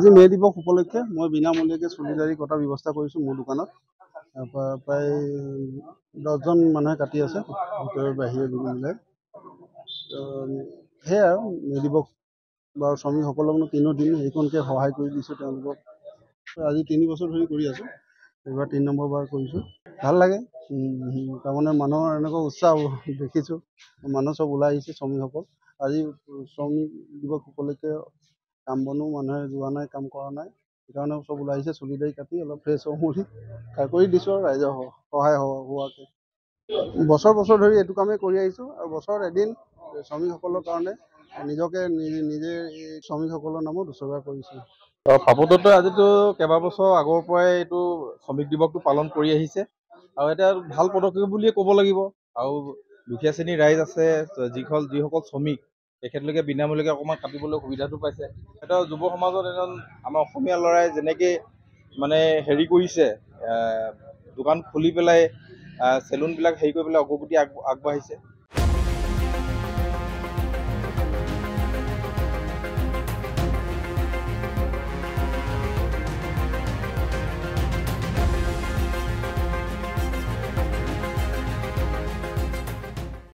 আজি মে দিৱস উপলক্ষে মই বিনামূলীয়াকৈ চুলি দাড়ি কটাৰ ব্যৱস্থা কৰিছোঁ মোৰ দোকানত। প্ৰায় 10জন মানুহে কাটি আছে, ভিতৰে বাহিৰে মিলাই। সেয়াই আৰু মে দিৱস বাৰু শ্ৰমিকসকলকনো কিনো দিম, সেইখনকে সহায় কৰি দিছোঁ তেওঁলোকক। আজি 3 বছৰ ধৰি কৰি আছোঁ, এইবাৰ 3 নম্বৰ বাৰ কৰিছোঁ। ভাল লাগে, তাৰমানে মানুহৰ এনেকুৱা উৎসাহ দেখিছোঁ, মানুহ চব ওলাই আহিছে শ্ৰমিকসকল। আজি শ্ৰমিক দিৱস উপলক্ষে কাম বনো মানুহে যোৱা নাই, কাম কৰা নাই, সেইকাৰণে চব ওলাই আহিছে চুলি দাড়ি কাটি অলপ ফ্ৰেছ হওঁ বুলি কৰি দিছোঁ আৰু ৰাইজৰ সহায় হোৱাকৈ। বছৰ ধৰি এইটো কামেই কৰি আহিছোঁ আৰু বছৰত এদিন শ্ৰমিকসকলৰ কাৰণে নিজকে নিজে শ্ৰমিকসকলৰ নামত উৎসৰ্গা কৰিছোঁ। ফাপদত্তই আজিতো কেইবাবছৰ আগৰ পৰাই এইটো শ্ৰমিক দিৱসটো পালন কৰি আহিছে আৰু এটা ভাল পদক্ষেপ বুলিয়ে ক'ব লাগিব। আৰু দুখীয়া শ্ৰেণীৰ ৰাইজ আছে, যিসকল শ্ৰমিক তেখেতলোকে বিনামূলীয়াকৈ অকণমান কাটিবলৈ সুবিধাটো পাইছে। এটা যুৱ সমাজত এজন আমাৰ অসমীয়া ল'ৰাই যেনেকৈ মানে হেৰি কৰিছে, দোকান খুলি পেলাই চেলুনবিলাক হেৰি কৰি পেলাই অগ্ৰগতি আগবাঢ়িছে,